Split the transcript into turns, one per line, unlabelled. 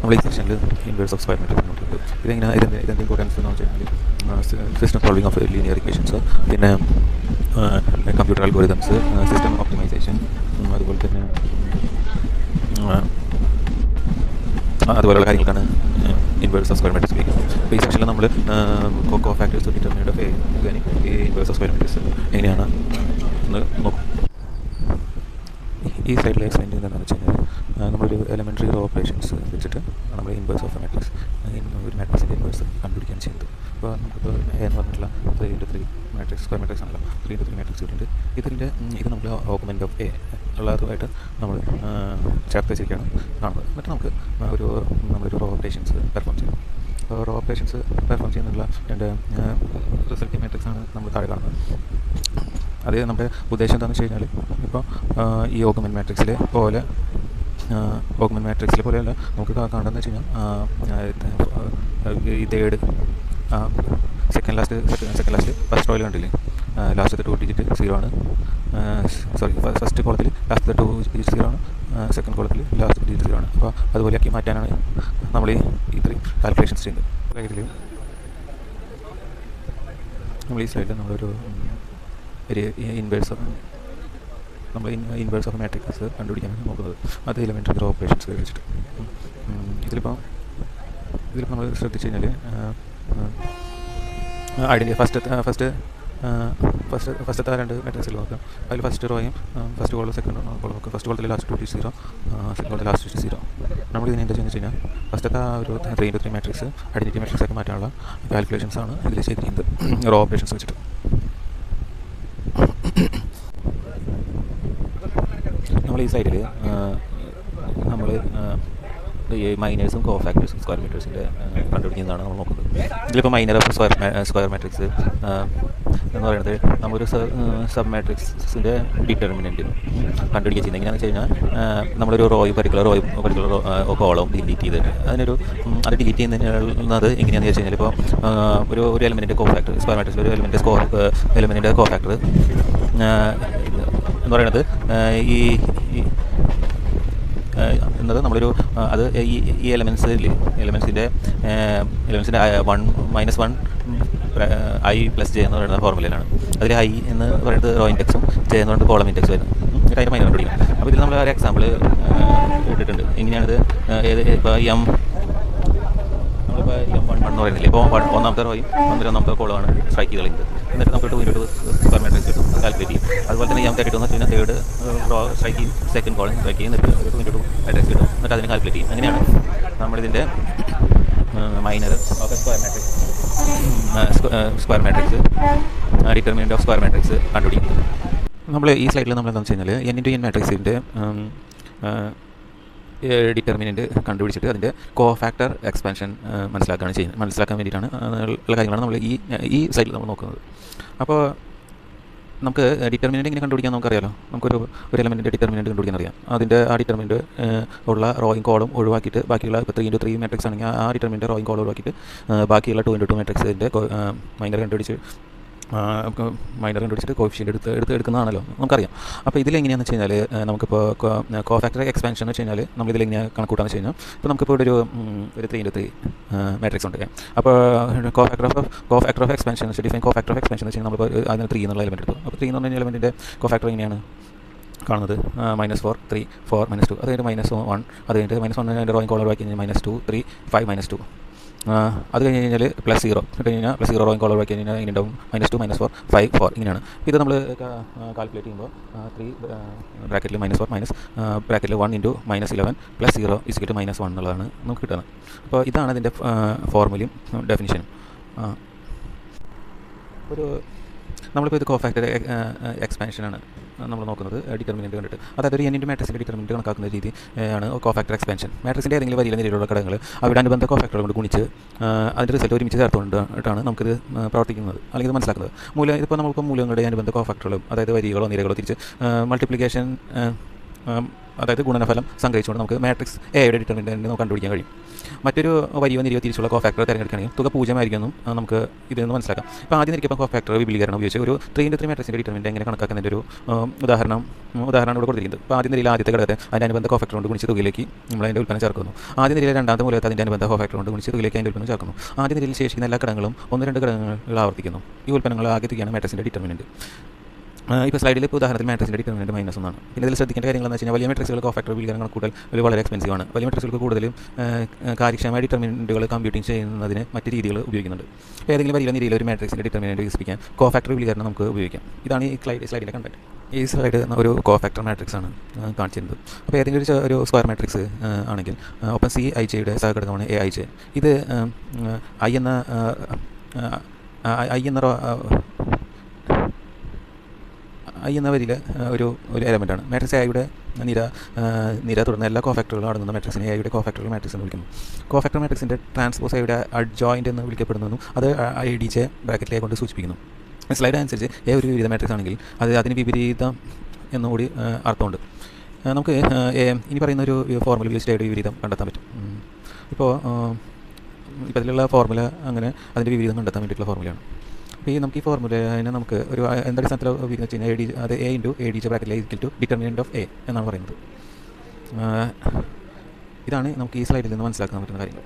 നമ്മൾ ഈ സെക്ഷനിൽ ഇൻവേഴ്സ് ഓഫ് സ്ക്വയർ മെട്രിക്സ് നോക്കിയിട്ടുണ്ട്. ഇതിൻ്റെ ഇമ്പോർട്ടൻസ് എന്ന് വെച്ചാൽ system solving of linear equations, പിന്നെ കമ്പ്യൂട്ടർ അൽഗോരിതംസ്, സിസ്റ്റം ഒപ്റ്റിമൈസേഷൻ, അതുപോലെയുള്ള കാര്യങ്ങൾക്കാണ് ഇൻവേഴ്സ് ഓഫ് സ്ക്വയർ മെട്രിക്സ് ഉപയോഗിക്കുന്നത്. അപ്പോൾ ഈ സെക്ഷനിൽ നമ്മൾ കോ ഫാക്ടേഴ്സ് ഡിറ്റർമിനന്റ് ഓഫ് ഈ ഇൻവേഴ്സ് ഓഫ് സ്ക്വയർ മെട്രിക്സ് എങ്ങനെയാണ് എന്ന് നോക്കും. ഈ സൈഡിൽ എക്സ്പ്ലെയിൻ ചെയ്യുന്നതെന്ന് വെച്ച് കഴിഞ്ഞാൽ നമ്മളൊരു എലമെൻ്ററി റോ ഓപ്പറേഷൻസ് വെച്ചിട്ട് നമ്മൾ ഇൻവേഴ്സ് ഓഫ് എ മാട്രിക്സ്, ഒരു മാട്രിക്സിൻ്റെ ഇൻവേഴ്സ് കണ്ടുപിടിക്കാൻ ചെയ്യുന്നത്. അപ്പോൾ നമുക്കിപ്പോൾ എ എന്ന് പറഞ്ഞിട്ടുള്ള 3x3 മാട്രിക്സ് സ്ക്വയർ മാട്രിക്സ് ആണല്ലോ, 3x3 മാട്രിക്സ് കിട്ടിയിട്ടുണ്ട്. ഇത് നമ്മൾ ഓഗ്മെൻറ്റ് ഓഫ് എ ഉള്ളതുമായിട്ട് നമ്മൾ ചേർത്ത് വെച്ചിരിക്കുകയാണ് കാണുന്നത്. എന്നിട്ട് നമുക്ക് നമ്മളൊരു റോ ഓപ്പറേഷൻസ് പെർഫോം ചെയ്യും. അപ്പോൾ റോ ഓപ്പറേഷൻസ് പെർഫോം ചെയ്യുന്നുള്ള രണ്ട് റിസൾട്ടിംഗ് മാട്രിക്സ് ആണ് നമ്മൾ താഴെ കാണുന്നത്. അത് നമ്മുടെ ഉദ്ദേശം എന്താണെന്ന് വെച്ച് കഴിഞ്ഞാൽ, ഇപ്പോൾ ഈ ഓഗ്മെൻറ്റ് മാട്രിക്സിലെ പോലെയല്ല നമുക്ക് കാണുന്നതെന്ന് വെച്ച് കഴിഞ്ഞാൽ ഈ തേർഡ് സെക്കൻഡ് ലാസ്റ്റ് ഫസ്റ്റ് റോയിൽ കണ്ടില്ലേ, ലാസ്റ്റത്തെ 2 ഡിജിറ്റ് 0 ആണ്. ഫസ്റ്റ് കോളത്തിൽ ലാസ്റ്റത്തെ 2 ഡിജിറ്റ് 0 ആണ്, സെക്കൻഡ് കോളത്തിൽ ലാസ്റ്റ് ഡിജിറ്റ് 0 ആണ്. അപ്പോൾ അതുപോലെയാക്കി മാറ്റാനാണ് നമ്മൾ ഇത്രയും കാൽക്കുലേഷൻസ് ചെയ്യുന്നത്. ഇതിൽ നമ്മൾ ഈ സൈഡിൽ നമ്മളൊരു ഇൻവേഴ്സ് ഓഫ് മാട്രിക്സ് കണ്ടുപിടിക്കാനാണ് നോക്കുന്നത്. അത് എലമെൻ്ററി റോ ഓപ്പറേഷൻസ് വെച്ചിട്ട്. ഇതിലിപ്പോൾ നമ്മൾ ശ്രദ്ധിച്ചു കഴിഞ്ഞാൽ ഫസ്റ്റത്തെ രണ്ട് മാട്രിക്സിൽ നോക്കാം. അതിൽ ഫസ്റ്റ് റോയും ഫസ്റ്റ് കോളം സെക്കൻഡ് കോളം നോക്കാം. ഫസ്റ്റ് കോളത്തിൽ ലാസ്റ്റ് 2 ഡിജിറ്റ് 0, സെക്കൻഡ് കോളത്തിൽ ലാസ്റ്റ് ഡിജിറ്റ് 0. നമ്മളിതിനെ എന്താ ചെയ്യുന്നത് വെച്ച് കഴിഞ്ഞാൽ, ഫസ്റ്റത്തെ ഒരു 3x3 മാട്രിക്സ് ഐഡൻറ്റിറ്റി മാട്രിക്സ് ആക്കി മാറ്റാനുള്ള കാൽക്കുലേഷൻസ് ആണ് ഇതിൽ ചെയ്തിരിക്കുന്നത് റോ ഓപ്പറേഷൻസ് വെച്ചിട്ട്. നമ്മൾ ഈ സൈഡിൽ നമ്മൾ ഈ മൈനേഴ്സും കോ ഫാക്ടേഴ്സും സ്ക്വയർ മെട്രിക്സിൻ്റെ കണ്ടുപിടിക്കുന്നതാണ് നമ്മൾ നോക്കുന്നത്. ഇതിലിപ്പോൾ മൈനർ ഓഫ് സ്ക്വയർ മെട്രിക്സ് എന്ന് പറയുന്നത് നമ്മളൊരു സബ് മാട്രിക്സിൻ്റെ ഡിറ്റർമിനൻറ്റ് കണ്ടുപിടിക്കുക ചെയ്യുന്നത്. എങ്ങനെയാണെന്ന് വെച്ച് കഴിഞ്ഞാൽ, നമ്മളൊരു പർട്ടിക്കുലർ കോളം ഡിലീറ്റ് ചെയ്തിട്ട് അത് ഡിലീറ്റ് ചെയ്യുന്നത് എങ്ങനെയാണെന്ന് വെച്ച് കഴിഞ്ഞാൽ, ഇപ്പോൾ ഒരു എലമെൻറ്റിൻ്റെ കോ ഫാക്ടർ സ്ക്വയർ മാട്രിക്സിൽ ഒരു എലമെൻറ്റിൻ്റെ കോ ഫാക്ടർ എന്ന് പറയുന്നത് എന്നത് നമ്മളൊരു അത് ഈ എലമെൻസിൻ്റെ 1 - i + j എന്ന് പറയുന്ന ഫോർമുലയിലാണ്. അതിൽ i എന്ന് പറയുന്നത് റോ ഇൻഡെക്സും j എന്ന് പറയുന്നത് കോളം ഇൻഡെക്സ് വരുന്നത്. എന്നിട്ട് അതിൻ്റെ മൈനർ കണ്ടുപിടിക്കണം. അപ്പോൾ ഇതിൽ നമ്മൾ ഒരു എക്സാമ്പിൾ ഇട്ടിട്ടുണ്ട്. എങ്ങനെയാണിത്? ഇപ്പോൾ നമ്മളിപ്പോൾ M1 എന്ന് പറയുന്നില്ല, ഇപ്പോൾ ഒന്നാമത്തെ റോയും ഒന്നാമത്തെ കോളമാണ് സ്ട്രൈക്ക് ചെയ്ത് കളയുന്നത്. എന്നിട്ട് നമുക്ക് 2 സ്ക്വയർ മാട്രിക്സ് കിട്ടും, കാൽക്കുലേറ്റ് ചെയ്യും. അതുപോലെ തന്നെ M32 എന്ന് വെച്ചാൽ തേർഡ് റോ സ്ട്രൈക്ക് ചെയ്യും, സെക്കൻഡ് കോളം സ്ട്രൈക്ക് ചെയ്യും, എന്നിട്ട് 2 മാട്രിക്സ് കിട്ടും. എന്നിട്ട് അതിന് കാൽക്കുലേറ്റ് ചെയ്യും. അങ്ങനെയാണ് നമ്മളിതിൻ്റെ minor of square matrix determinant of square matrix കണ്ടുപിടിക്കുന്നത്. നമ്മൾ ഈ സ്ലൈഡിൽ നമ്മൾ എന്താണെന്ന് വെച്ച് കഴിഞ്ഞാൽ, n×n മാട്രിക്സിൻ്റെ ഡിറ്റർമിനൻറ്റ് കണ്ടുപിടിച്ചിട്ട് അതിൻ്റെ കോ ഫാക്ടർ എക്സ്പാൻഷൻ മനസ്സിലാക്കാൻ വേണ്ടിയിട്ടാണ് ഉള്ള കാര്യങ്ങളാണ് നമ്മൾ ഈ സൈഡിൽ നമ്മൾ നോക്കുന്നത്. അപ്പോൾ നമുക്ക് ഡിറ്റർമിനൻറ്റ് എങ്ങനെ കണ്ടുപിടിക്കാൻ നമുക്കറിയാലോ. നമുക്കൊരു എലമെൻറ്റിൻ്റെ ഡിറ്റർമിനൻറ്റ് കണ്ടുപിടിക്കാൻ അറിയാം. അതിൻ്റെ ആ ഡിറ്റർമിനൻറ്റ് ഉള്ള റോയും കോളും ഒഴിവാക്കിയിട്ട് ബാക്കിയുള്ള ഇപ്പോൾ 3x3 മാട്രിക്സ് ആണെങ്കിൽ ആ ഡിറ്റർമിനൻറ്റ് റോയും കോളും ഒഴിവാക്കിയിട്ട് ബാക്കിയുള്ള 2x2 മാട്രിക്സിൻ്റെ മൈനർ കണ്ടുപിടിച്ചിട്ട് കോഫിഷ്യൻ്റ് എടുക്കുന്നതാണല്ലോ നമുക്കറിയാം. അപ്പോൾ ഇതിലെങ്ങനെയാണെന്ന് വെച്ച് കഴിഞ്ഞാൽ, നമുക്കിപ്പോൾ കോ ഫാക്ടർ എക്സ്പാൻഷൻ എന്ന് വെച്ച് കഴിഞ്ഞാൽ നമ്മളിതിലെങ്ങനെയാണ് കണക്കൂട്ടാന്ന് വെച്ച് കഴിഞ്ഞാൽ, ഇപ്പോൾ നമുക്കിപ്പോൾ ഒരു 3x3 മാട്രിക്സ് ഉണ്ട്. അപ്പോൾ cofactor of expansion define cofactor of expansion എന്ന് വെച്ച് കഴിഞ്ഞാൽ നമ്മൾ അതിന് 3 എന്നുള്ള എലമെൻറ്റ് എടുത്തു. അപ്പോൾ 3 എന്ന് പറഞ്ഞ എലമെൻറ്റിൻ്റെ കോ ഫാക്ടർ എങ്ങനെയാണ് കാണുന്നത്? -4 3 4 -2, അത് കഴിഞ്ഞിട്ട് -1, അത് കഴിഞ്ഞിട്ട് -1 അതിൻ്റെ റോയിങ് കോളർ ബാക്കി -2 3 5 -2, അത് കഴിഞ്ഞ് കഴിഞ്ഞാൽ +0 ഇട്ട് കഴിഞ്ഞാൽ +0 റോയിങ് കോളർ ബാക്കി കഴിഞ്ഞാൽ ഇങ്ങനെ ഉണ്ടാവും -2 -4 5 4 ഇങ്ങനെയാണ്. ഇത് നമ്മൾ കാൽക്കുലേറ്റ് ചെയ്യുമ്പോൾ 3 ബ്രാക്കറ്റിൽ -4 ബ്രാക്കറ്റിൽ 1 × -11 + 0 = -1 എന്നുള്ളതാണ് നമുക്ക് കിട്ടുന്നത്. അപ്പോൾ ഇതാണ് അതിൻ്റെ ഫോർമുലയും ഡെഫിനിഷനും. നമ്മളിപ്പോൾ ഇത് കോ ഫാക്ടർ എക്സ്പാൻഷനാണ് നമ്മൾ നോക്കുന്നത് ഡിറ്റർമിനൻറ്റ് കണ്ടിട്ട്. അതായത് ഒരു n മാട്രിക്സിൻ്റെ ഡിറ്റർമിനൻറ്റ് കണക്കാക്കുന്ന രീതി ആണ് കോ ഫാക്ടർ എക്സ്പാൻഷൻ. മാട്രിക്സിൻ്റെ ഏതെങ്കിലും വലിയ നിരയിലുള്ള ഘടകങ്ങൾ അവരുടെ അനുബന്ധ കോ ഫാക്ടറുകൾ കൊണ്ട് ഗുണിച്ച് അതിൻ്റെ റിസൾട്ട് ഒരുമിച്ച് ചേർത്തുകൊണ്ടിട്ടാണ് നമുക്കിത് പ്രവർത്തിക്കുന്നത്, അല്ലെങ്കിൽ ഇത് മനസ്സിലാക്കുന്നത്. ഇപ്പോൾ നമ്മളിപ്പോൾ മൂലങ്ങളുടെ അനുബന്ധ കോ ഫാക്ടറുകളും, അതായത് വരികളോ നിരകളോ തിരിച്ച് മൾട്ടിപ്ലിക്കേഷൻ അതായത് ഗുണനഫലം സംഗ്രഹിച്ചുകൊണ്ട് നമുക്ക് മാട്രിക്സ് എയുടെ ഡിറ്റർമിനൻ്റ് നമുക്ക് കണ്ടുപിടിക്കാൻ കഴിയും. മറ്റൊരു വലിയ നിരയോ തിരിച്ചുള്ള കോഫാക്ടർ തിരഞ്ഞെടുക്കുകയാണെങ്കിൽ തുക 0 ആയിരിക്കുമെന്നും നമുക്ക് ഇതിൽ നിന്ന് മനസ്സിലാക്കാം. ഇപ്പോൾ ആദ്യം നിരക്കിയപ്പോൾ കോഫാക്ടർ വിപുലീകരണം ഉപയോഗിച്ച് ഒരു 3x3 മാട്രിക്സിൻ്റെ ഡിറ്റർമിനൻ്റ് എങ്ങനെ കണക്കാക്കുന്നതിൻ്റെ ഒരു ഉദാഹരണം ഇവിടെ കൊടുത്തിരിക്കുന്നത്. അപ്പോൾ ആദ്യ നിരയിൽ ആദ്യത്തെ ഘടകത്തെ അതിൻ്റെ അനുബന്ധ കോഫാക്ടർ കൊണ്ട് ഗുണിച്ച് തുകയിലേക്ക് നമ്മൾ അതിൻ്റെ ഉൽപ്പന്നം ചേർക്കുന്നു. ആദ്യ നിരയിലെ രണ്ടാമത്തെ മൂലത്തെ അതിൻ്റെ അനുബന്ധ കോഫാക്ടർ കൊണ്ട് ഗുണിച്ച് തുകയിലേക്ക് അതിൻ്റെ ഉൽപ്പന്നം ചേർക്കുന്നു. ആദ്യ നിരയിൽ ശേഷിക്കുന്ന എല്ലാ ഘടകങ്ങളും 1-2 ഘടകങ്ങൾ ആവർത്തിക്കുന്നു. ഈ ഉൽപ്പന്നങ്ങൾ ആകെ തുകയാണ് മാട്രിക്സിൻ്റെ ഡിറ്റർമിനൻ്റ്. ഇപ്പോൾ സ്ലൈഡിൽ ഇപ്പോൾ ഉദാഹരണത്തിൽ മാട്രിക്സിൻ്റെ ഡിറ്റർമിനൻ്റ് -1 ആണ്. പിന്നെ ഇതിൽ ശ്രദ്ധിക്കേണ്ട കാര്യങ്ങളെന്ന് വെച്ച് കഴിഞ്ഞാൽ വലിയ മാട്രിക്സുകൾ കോഫാക്ടർ വിപുലീകരണം കൂടുതൽ വളരെ എക്സ്പെൻസീവ് ആണ്. വലിയ മാട്രിക്സുകൾക്ക് കൂടുതലും കാര്യക്ഷമമായ ഡിറ്റർമിനൻ്റുകൾ കമ്പ്യൂട്ടിംഗ് ചെയ്യുന്നതിന് മറ്റ് രീതികൾ ഉപയോഗിക്കുന്നുണ്ട്. അപ്പോൾ ഏതെങ്കിലും വലിയ നിരയിൽ ഒരു മാട്രിക്സിൻ്റെ ഡിറ്റർമിനൻ്റ് വികസിപ്പിക്കാൻ കോഫാക്ടർ വിപുലീകരണം നമുക്ക് ഉപയോഗിക്കാം. ഇതാണ് ഈ സ്ലൈഡിലെ കണ്ടന്റ്. ഈ സ്ലൈഡ് ഒരു കോഫാക്ടർ മാട്രിക്സ് ആണ് കാണിച്ചിരുന്നത്. അപ്പോൾ ഏതെങ്കിലും ഒരു സ്ക്വയർ മാട്രിക്സ് ആണെങ്കിൽ ഒപ്പം CIJയുടെ സഹഘടകമാണ് AIJ. ഇത് I എന്ന വരിയിലെ ഒരു എലമെൻ്റാണ്. മാട്രിക്സ് എയുടെ നിര തുടർന്ന് എല്ലാ കോഫാക്ടറുകളും അടങ്ങുന്ന മാട്രിക്സിനെ എയുടെ കോഫാക്ടറൽ മാട്രിക്സ് എന്ന് വിളിക്കുന്നു. കോഫാക്ടർ മാട്രിക്സിൻ്റെ ട്രാൻസ്പോസ് എയുടെ അഡ്ജോയിൻ്റ് എന്ന് വിളിക്കപ്പെടുന്നതും അത് IDJ ബ്രാക്കറ്റിലെ കൊണ്ട് സൂചിപ്പിക്കുന്നു. സ്ലൈഡ് അനുസരിച്ച് ഒരു വിപരീത മാട്രിക്സ് ആണെങ്കിൽ അതിന് വിപരീതം എന്നുകൂടി അർത്ഥമുണ്ട്. നമുക്ക് ഇനി പറയുന്ന ഒരു ഫോർമുല ഉപയോഗിച്ച് എയുടെ വിപരീതം കണ്ടെത്താൻ പറ്റും. ഇപ്പോൾ അതിലുള്ള ഫോർമുല അങ്ങനെ അതിൻ്റെ വിപരീതം കണ്ടെത്താൻ വേണ്ടിയിട്ടുള്ള ഫോർമുലയാണ്. അപ്പോൾ നമുക്ക് ഈ ഫോർമുലേനെ നമുക്ക് ഒരു എന്തടിസ്ഥാനത്തിൽ ഉപയോഗിച്ച് കഴിഞ്ഞാൽ അത് A/ADJ ബ്രാക്കറ്റിലെ ഡിറ്റർമിനൻ്റ് ഓഫ് A എന്നാണ് പറയുന്നത്. ഇതാണ് നമുക്ക് ഈ സ്ലൈഡിൽ നിന്ന് മനസ്സിലാക്കാൻ പറ്റുന്ന കാര്യങ്ങൾ.